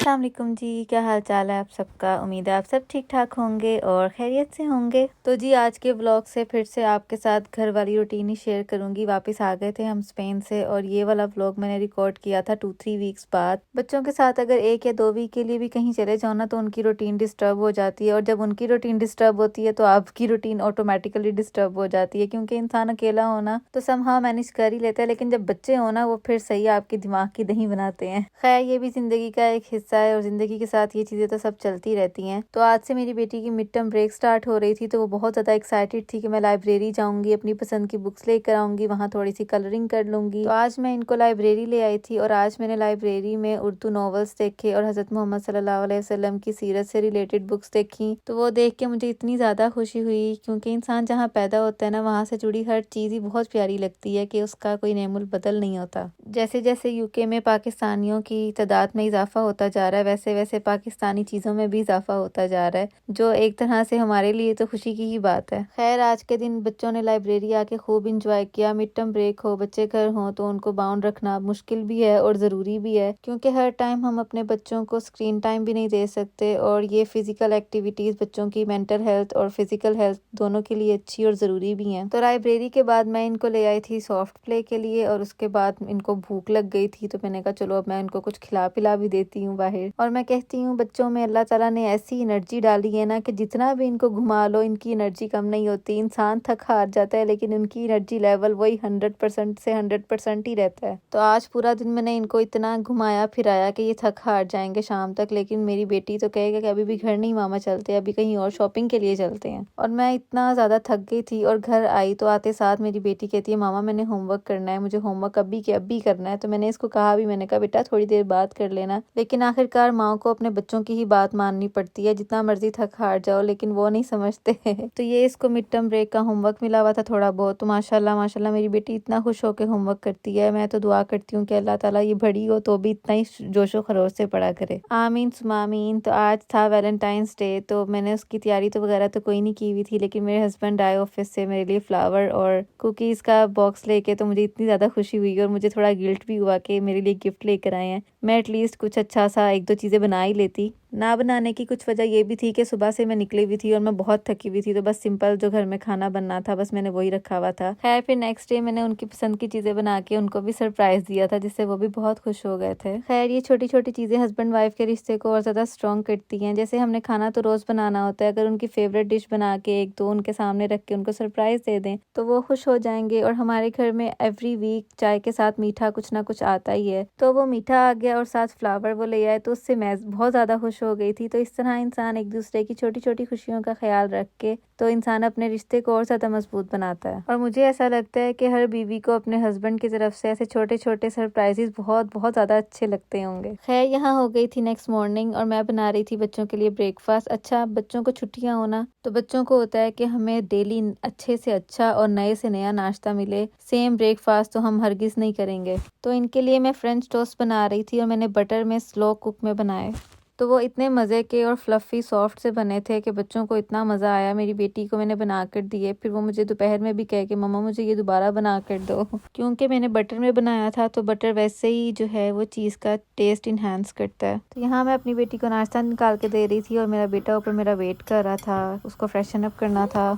अस्सलाम वालेकुम जी, क्या हाल चाल है आप सबका। उम्मीद है आप सब ठीक ठाक होंगे और खैरियत से होंगे। तो जी आज के व्लॉग से फिर से आपके साथ घर वाली रूटीन ही शेयर करूंगी। वापस आ गए थे हम स्पेन से और ये वाला व्लॉग मैंने रिकॉर्ड किया था 2-3 वीक्स बाद। बच्चों के साथ अगर 1 या 2 वीक के लिए भी कहीं चले जाओ ना तो उनकी रूटीन डिस्टर्ब हो जाती है, और जब उनकी रूटीन डिस्टर्ब होती है तो आपकी रूटीन ऑटोमेटिकली डिस्टर्ब हो जाती है, क्योंकि इंसान अकेला होना तो समहाउ मैनेज कर ही लेता है, लेकिन जब बच्चे हो ना वो फिर सही आपके दिमाग की दही बनाते हैं। खैर ये भी जिंदगी का एक हिस्सा है और जिंदगी के साथ ये चीजें तो सब चलती रहती हैं। तो आज से मेरी बेटी की मिड टर्म ब्रेक स्टार्ट हो रही थी, तो वो बहुत ज्यादा एक्साइटेड थी कि मैं लाइब्रेरी जाऊंगी, अपनी पसंद की बुक्स लेकर आऊंगी, वहाँ थोड़ी सी कलरिंग कर लूंगी। तो आज मैं इनको लाइब्रेरी ले आई थी और आज मैंने लाइब्रेरी में उर्दू नॉवेल्स देखे और हजरत मोहम्मद सल्लल्लाहु अलैहि वसल्लम की सीरत से रिलेटेड बुक्स देखी। तो वो देख के मुझे इतनी ज्यादा खुशी हुई, क्योंकि इंसान जहाँ पैदा होता है ना वहाँ से जुड़ी हर चीज ही बहुत प्यारी लगती है कि उसका कोई नेमुल बदल नहीं होता। जैसे जैसे यूके में पाकिस्तानियों की तादाद में इजाफा होता जा रहा है, वैसे वैसे पाकिस्तानी चीज़ों में भी इजाफा होता जा रहा है, जो एक तरह से हमारे लिए तो खुशी की ही बात है। खैर आज के दिन बच्चों ने लाइब्रेरी आके खूब इंजॉय किया। मिड टर्म ब्रेक हो, बच्चे घर हो तो उनको बाउंड रखना मुश्किल भी है और ज़रूरी भी है, क्योंकि हर टाइम हम अपने बच्चों को स्क्रीन टाइम भी नहीं दे सकते, और ये फिजिकल एक्टिविटीज़ बच्चों की मेंटल हेल्थ और फिजिकल हेल्थ दोनों के लिए अच्छी और ज़रूरी भी हैं। तो लाइब्रेरी के बाद मैं इनको ले आई थी सॉफ्ट प्ले के लिए, और उसके बाद इनको भूख लग गई थी तो मैंने कहा चलो अब मैं इनको कुछ खिला पिला भी देती हूँ बाहर। और मैं कहती हूँ बच्चों में अल्लाह ताला ने ऐसी एनर्जी डाली है ना कि जितना भी इनको घुमा लो इनकी एनर्जी कम नहीं होती। इंसान थक हार जाता है लेकिन उनकी एनर्जी लेवल वही 100% से 100% ही रहता है। तो आज पूरा दिन मैंने इनको इतना घुमाया फिराया कि ये थक हार जाएंगे शाम तक, लेकिन मेरी बेटी तो कहेगा कि अभी भी घर नहीं मामा चलते, अभी कहीं और शॉपिंग के लिए चलते हैं। और मैं इतना ज्यादा थक गई थी और घर आई तो आते साथ मेरी बेटी कहती है मामा मैंने होमवर्क करना है, मुझे होमवर्क अभी के अभी करना है। तो मैंने इसको कहा भी, मैंने कहा बेटा थोड़ी देर बात कर लेना, लेकिन आखिरकार माओ को अपने बच्चों की ही बात माननी पड़ती है, जितना मर्जी थक हार जाओ, लेकिन वो नहीं समझते तो ये इसको मिड टर्म ब्रेक का होमवर्क मिला हुआ था थोड़ा बहुत, तो माशाल्लाह माशाल्लाह मेरी बेटी इतना खुश होकर होमवर्क करती है। मैं तो दुआ करती हूँ कि अल्लाह ताला ये बड़ी हो तो भी इतना ही जोशो खरोश से पढ़ा करे, आमीन सुमा आमीन। तो आज था वैलेंटाइंस डे, तो मैंने उसकी तैयारी तो वगैरह तो कोई नहीं की हुई थी, लेकिन मेरे हस्बैंड आए ऑफिस से मेरे लिए फ्लावर और कुकीज़ का बॉक्स लेके, तो मुझे इतनी ज़्यादा खुशी हुई और मुझे थोड़ा गिल्ट भी हुआ कि मेरे लिए गिफ्ट लेकर आए हैं। मैं एटलीस्ट कुछ अच्छा सा 1-2 चीज़ें बना ही लेती। ना बनाने की कुछ वजह ये भी थी कि सुबह से मैं निकली हुई थी और मैं बहुत थकी हुई थी, तो बस सिंपल जो घर में खाना बनना था बस मैंने वही रखा हुआ था। खैर फिर नेक्स्ट डे मैंने उनकी पसंद की चीज़ें बना के उनको भी सरप्राइज दिया था, जिससे वो भी बहुत खुश हो गए थे। खैर ये छोटी छोटी चीज़ें हस्बैंड वाइफ के रिश्ते को और ज़्यादा स्ट्रॉन्ग करती हैं। जैसे हमने खाना तो रोज़ बनाना होता है, अगर उनकी फेवरेट डिश बना के 1-2 उनके सामने रख के उनको सरप्राइज दे दें तो वो खुश हो जाएंगे। और हमारे घर में एवरी वीक चाय के साथ मीठा कुछ ना कुछ आता ही है, तो वो मीठा आ गया और साथ फ्लावर वो ले आए, तो उससे मैं बहुत ज़्यादा खुश हो गई थी। तो इस तरह इंसान एक दूसरे की छोटी छोटी खुशियों का ख्याल रख के तो इंसान अपने रिश्ते को और ज़्यादा मजबूत बनाता है। और मुझे ऐसा लगता है कि हर बीवी को अपने हस्बैंड की तरफ से ऐसे छोटे छोटे सरप्राइजेस बहुत बहुत ज़्यादा अच्छे लगते होंगे। खैर यहाँ हो गई थी नेक्स्ट मॉर्निंग और मैं बना रही थी बच्चों के लिए ब्रेकफास्ट। अच्छा बच्चों को छुट्टियाँ होना तो बच्चों को होता है कि हमें डेली अच्छे से अच्छा और नए से नया नाश्ता मिले, सेम ब्रेकफास्ट तो हम हरगिज़ नहीं करेंगे। तो इनके लिए मैं फ्रेंच टोस्ट बना रही थी और मैंने बटर में स्लो कुक में बनाए, तो वो इतने मज़े के और फ्लफ़ी सॉफ्ट से बने थे कि बच्चों को इतना मज़ा आया। मेरी बेटी को मैंने बना कर दिए, फिर वो मुझे दोपहर में भी कहे कि मम्मा मुझे ये दोबारा बना कर दो क्योंकि मैंने बटर में बनाया था, तो बटर वैसे ही जो है वो चीज़ का टेस्ट इन्हांस करता है। तो यहाँ मैं अपनी बेटी को नाश्ता निकाल के दे रही थी और मेरा बेटा ऊपर मेरा वेट कर रहा था, उसको फ्रेशन अप करना था।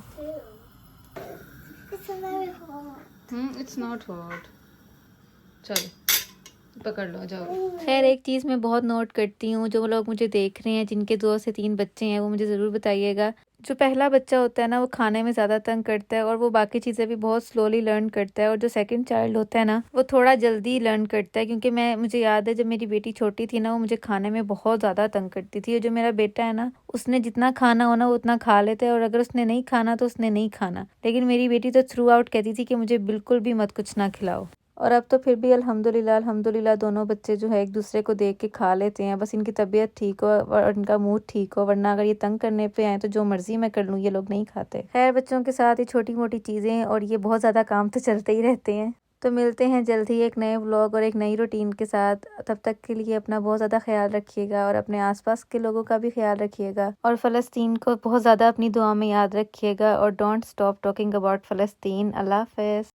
इट्स नॉट हॉट, चलो पकड़ लो जाओ। खैर एक चीज़ मैं बहुत नोट करती हूँ, जो लोग मुझे देख रहे हैं जिनके 2 से 3 बच्चे हैं वो मुझे ज़रूर बताइएगा। जो पहला बच्चा होता है ना वो खाने में ज़्यादा तंग करता है और वो बाकी चीज़ें भी बहुत स्लोली लर्न करता है, और जो सेकंड चाइल्ड होता है ना वो थोड़ा जल्दी लर्न करता है। क्योंकि मुझे याद है जब मेरी बेटी छोटी थी ना वो मुझे खाने में बहुत ज़्यादा तंग करती थी, और जो मेरा बेटा है ना उसने जितना खाना हो ना वो उतना खा लेता है, और अगर उसने नहीं खाना तो उसने नहीं खाना। लेकिन मेरी बेटी तो थ्रू आउट कहती थी कि मुझे बिल्कुल भी मत कुछ ना खिलाओ। और अब तो फिर भी अल्हम्दुलिल्लाह अल्हम्दुलिल्लाह दोनों बच्चे जो है एक दूसरे को देख के खा लेते हैं, बस इनकी तबीयत ठीक हो और इनका मूड ठीक हो, वरना अगर ये तंग करने पे आए तो जो मर्जी मैं कर लूँ ये लोग नहीं खाते। खैर बच्चों के साथ ये छोटी मोटी चीज़ें और ये बहुत ज़्यादा काम तो चलते ही रहते हैं। तो मिलते हैं जल्द ही एक नए व्लॉग और एक नई रूटीन के साथ। तब तक के लिए अपना बहुत ज़्यादा ख्याल रखिएगा और अपने आसपास के लोगों का भी ख्याल रखिएगा, और फ़लस्तीन को बहुत ज़्यादा अपनी दुआ में याद रखिएगा, और डोंट स्टॉप टॉकिंग अबाउट फ़लस्तीन। अल्लाह हाफ़िज़।